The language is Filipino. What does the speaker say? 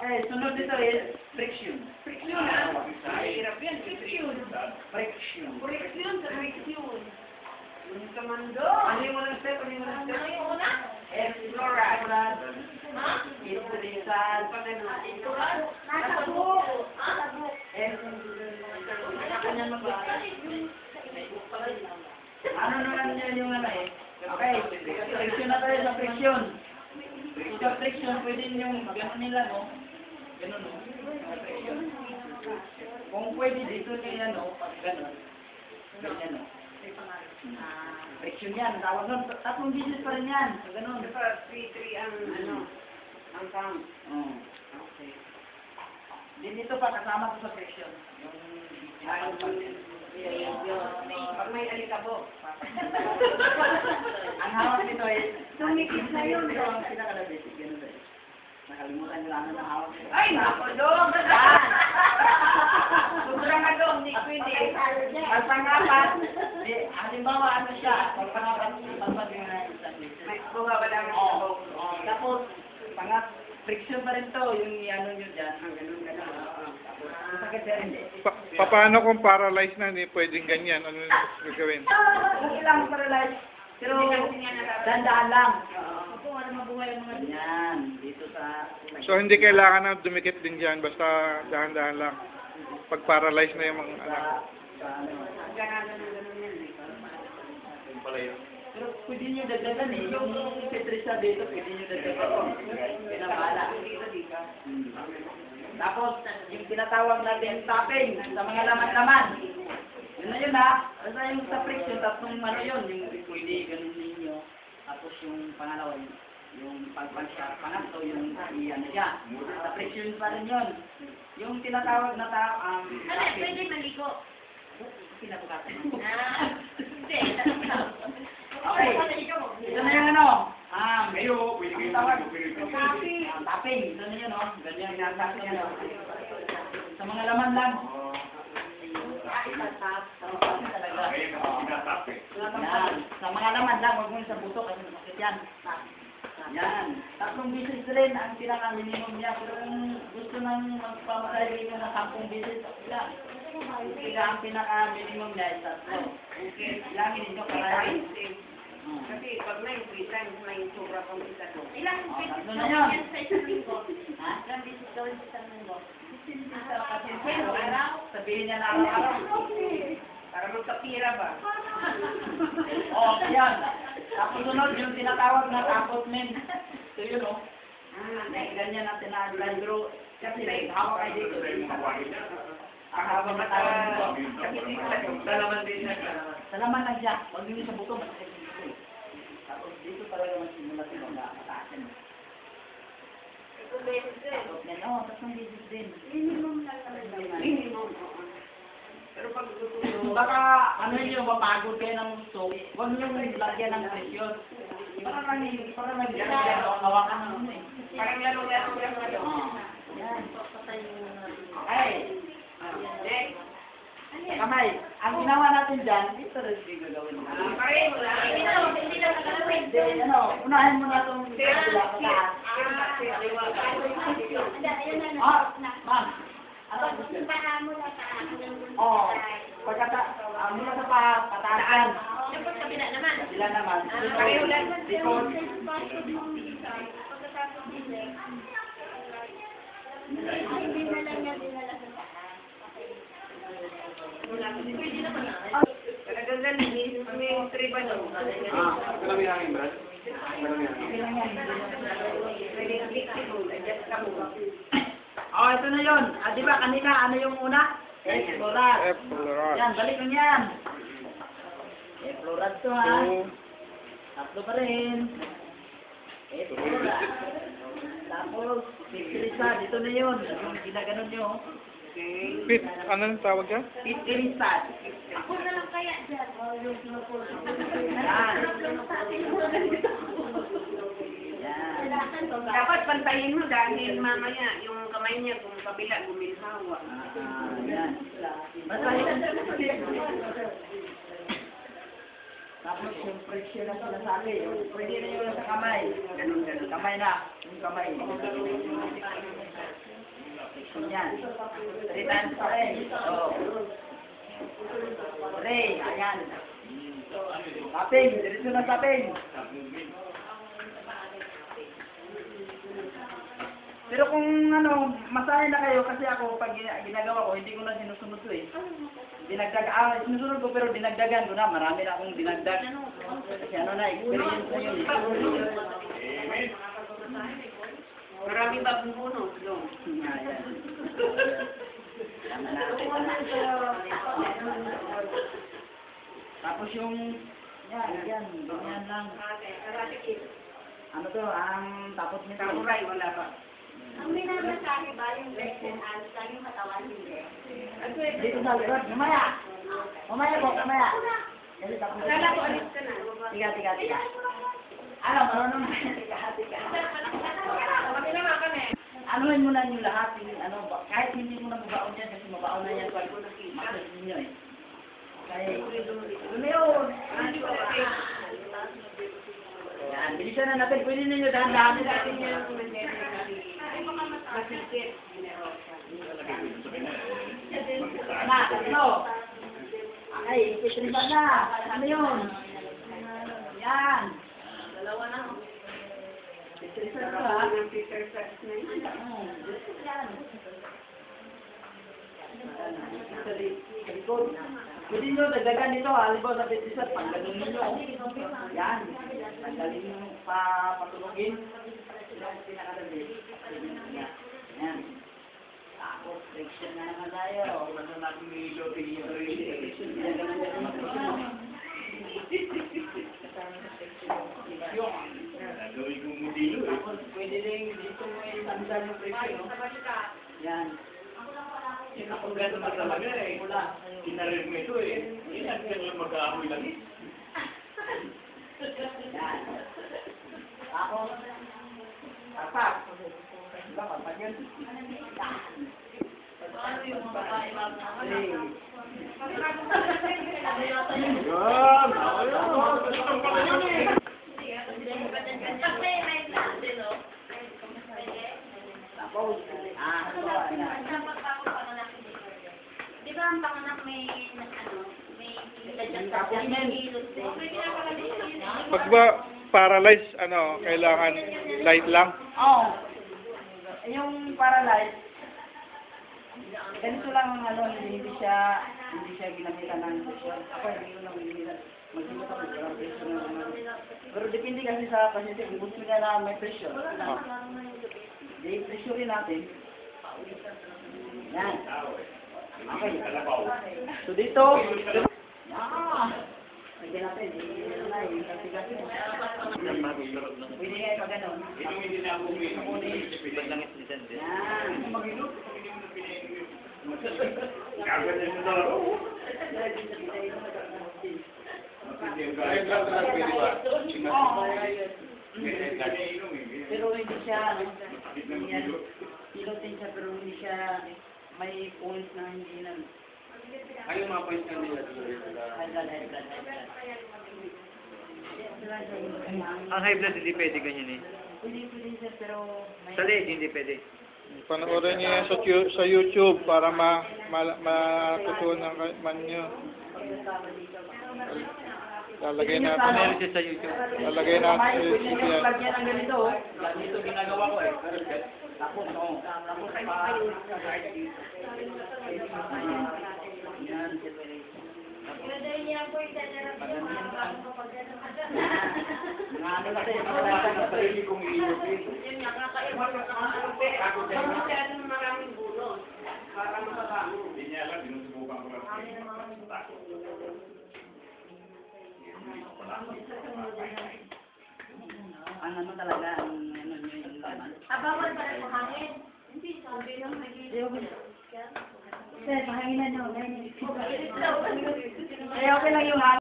Okay, sunod dito is friction. Friction, ha? Mahirap yan. Friction. Friction. Friction sa friction. Yung kamando. Ano yung unang step? Ano yung unang step? Ano yung una? Explorad. Ha? Iturisan. Ituran? Nasa buhok. Ha? Kanya magbasa. Ano naman yan yung ano eh? Okay, friction na tayo sa friction. Sa friction, pwede yung gano'n nila, no? Gano'n, no? Sa friction. Kung pwede dito niya, no? Pag gano'n. Ganyan, no? Friction yan. Tawag nun. Tatlong digit pa rin yan. So, gano'n. Ito pa, 3-3 ang ano, ang count. Okay. Din dito pa, kasama ko sa friction. Pag may alikabok. Ang hawak nito is, Tumikit na yun. ito ang pinaka-basic. Ganun ba eh? Nakalimutan nyo lang ang hawak nito. Ay, naku, dong! Yan! Sobrang na dong, hindi pwede. Pagpangapat, halimbawa ano siya, pagpangapat yung na isang liter. May buha ba lang ang Oo. sabog? Tapos, friction pa rin to, yung ano nyo dyan. Ganun. Ang sakit siya hindi. Paano kung paralyzed na, hindi pwedeng ganyan? Ano gagawin? Okay lang, paralyze. Pero, dandaan lang. Opo, wala mabuhay ang mga Yan, dito sa... So, hindi kailangan na dumikit din dyan, basta dahan-dahan lang. Pag paralyzed na yung mga anak. Sa ano. ganun yan eh. Pero pwede nyo dagdagan eh. Yung petrisa dito, pwede nyo dagdagan. Pinamala. Tapos, yung tinatawag natin tapping sa mga laman-laman. Yun na yun ha. Basta yung sa friction, tatlong ano yun. Yung pwede, ganun ninyo. Tapos yung pangalawa, yung pagpansya. Pangatlo, yung iyan siya. Sa friction pa rin yun. Yung tinatawag na Ano, pwede maligo. Kinabukasan. Hindi. Okay. Ito na yung ano. Kayo, pwede kayo Tawag. Tapping. Tapping. Ito na yun, no? Ganyan yung tapping yan, no? Sa mga laman lang. Talaga. Kaya ka pinatap eh. Yan. Sa mga laman lang, huwag mo yung sa buto kasi masakit yan. Yan. Tatlong bisis rin ang pinaka-minimum niya. Pero kung gusto nang magpapakaligin nyo ng 10 bisis, okay lang. Kaya ang pinaka-minimum niya is tatlo. Okay. Ilangin ninyo karami. Kasi pag may 3 times, may sobra kong isa doon. Ilang Oh, beses tatlo na gawin yun. yan sa isang linggo? Ha? Ilang beses gawin sa isang linggo? Araw? Sabihin niya na araw-araw. Para magkapira ba? Oo, yan. Tapos sunod yung tinatawag na tapotment. So yun o. Ganyan natin na bro. Kasi hawak kayo dito. Ang hawak na tawag dito. Kasi dalaman din na siya. Salaman lang siya. Huwag nyo sa buto, masakit dito eh. Tapos dito talaga magsimula sila na mataasin. Ito beses din. Tapotment, oo, tatlong bisis din. Minimum lang naman. Minimum, oo. Pero pag gusto Baka ano nyo, mapagod kayo ng gusto, huwag nyo lagyan ng presyon. Para lang hawakan ng ano eh. parang laro-laro lang na doon. Yan. Patay mo na. Ay, Next. kamay. Ang ginawa natin dyan, dito rin yung gagawin mo. Pareho lang. Hindi na gagawin. Hindi, ano, unahin mo na itong kabila pataas. Ayun na, Ah, na. ma'am. Ano Pag gusto? simbahan mo na sa akin. Oo. Mula sa pataasan. Yung pag kabila naman. Sila naman. Pareho lang. Because, Pagkatapos din eh. Ay, hindi na lang niya dinala sa taas. Pwede naman na. Talagang galing. May triba doon. Alam yung hangin, Brad? okay lang yan. Pwede kang flexible. Adjust ka mo. Oh, ito na yun. Di ba kanina, ano yung una? Explorar. Explorar. Yan, balik lang yan. Explorar to ha. So, Tatlo pa rin. Explorar. Tapos, picturizad. Ito na yun. Yung ginaganon nyo. Okay. Pit, ano ang tawag dyan? Picturizad. Ako na lang kaya dyan. Yan. Yan. Dapat pantayin mo dahil mamaya yung kamay niya kung kabila guminhawa. Yan. Basta yun. Tapos yung presyo na sinasabi. Pwede na yun sa kamay. Ganun. Kamay na. Yung kamay. Yan. 3 times pa rin. Oo. 3. Ayan. Tapping. Diretso na tapping. Pero kung ano, masahe na kayo kasi ako pag ginagawa ko, hindi ko na sinusunod to eh. Sinusunod ko pero dinagdagan ko na. Marami na akong dinagdag. Kasi ano na, experience na yun. Marami ba puno? Ayan. Tama na. Tapos yung, yan lang. Ano to, tapos nito. Samurai, wala ba? Ang minamasahe ba yung legs and arms lang yung katawan hindi? Dito sa likod, mamaya. Mamaya po, mamaya. Kasi tapos. Kala ko, alis ka na. Tiga. Ano, marunong na. Tiga. Kami naman kami. Anuhin mo na yung lahat, ano, kahit hindi mo na mabaon yan, kasi mabaon na yan pag massage ninyo eh. Kaya, lumayon. Yan, bilisan na natin, pwede ninyo dahan-dahan natin yan. Na, tatlo. Ay, ipitriba na. Ano yun? Yan. Dalawa na. Ipitriba Sarap na. po ng Peter Sax na yun. Yan. Sa likod. Pwede nyo dagdagan dito, halimbawa sa bitisat, panggalong nyo. Yan. Panggalin nyo patulogin. Yan. Tapos, friction na naman tayo. Friction, ginagalan nyo naman friction. Gagawin kong modelo eh. Tapos, pwede rin dito mo isandal yung friction. Yan. Yan ako gano'n na talaga eh. Kinarin mo ito eh. Yan lang mag-aamoy lang eh. Yan. Tapos, tapak. Diba, kapag yun. Ano yung mga babae lang na? Yan! Gusto pala yun eh. Pag may right na, sino? Tapos, Di ba ang panganak may, ano, may tapos men. Pag ba paralyzed, ano, kailangan light lang? Oh. Yung paralyzed, ganito lang ang ano, hindi siya ginamitan ng pressure. Ako hindi ko lang ginamitan. Mag-imot ako, walang pressure na naman. Pero depende kasi sa pasyente, kung gusto niya na may pressure. I-pressure rin natin. Yan. Okay. So dito, lagyan natin. Pwede nga pag ano. Itong hindi na ako Yan. Kagad na sa laro. Pero hindi siya, pilotin siya pero hindi siya may points na hindi na. Ano yung mga points na nila? High blood. Ang high blood hindi pwede ganyan eh. Pwede siya pero may... Sa leg hindi pwede. Panoorin niyo yan sa YouTube para matutunan man nyo. Lalagay natin. Meron siya sa YouTube. Lalagay natin sa Pwede YouTube niyo yan. lagyan ng ganito. Ganito ginagawa ko eh. Tapos, tapos yan. Ilagay niya po yung therapy yung mga bago kapag gano'n. Ano kasi, Sarili kong iinupin. Yun nga, kakaiwan ka ano pe. Huwag masyadong maraming bulos. Para makakamo. Hindi niya alam, sinusubukan ko lang. ang ano talaga, ang ano nyo yung laman. Bawal pa rin mahangin. Hindi, sabi lang naging. Sir, pahanginan nyo. Ito, Eh, okay lang yung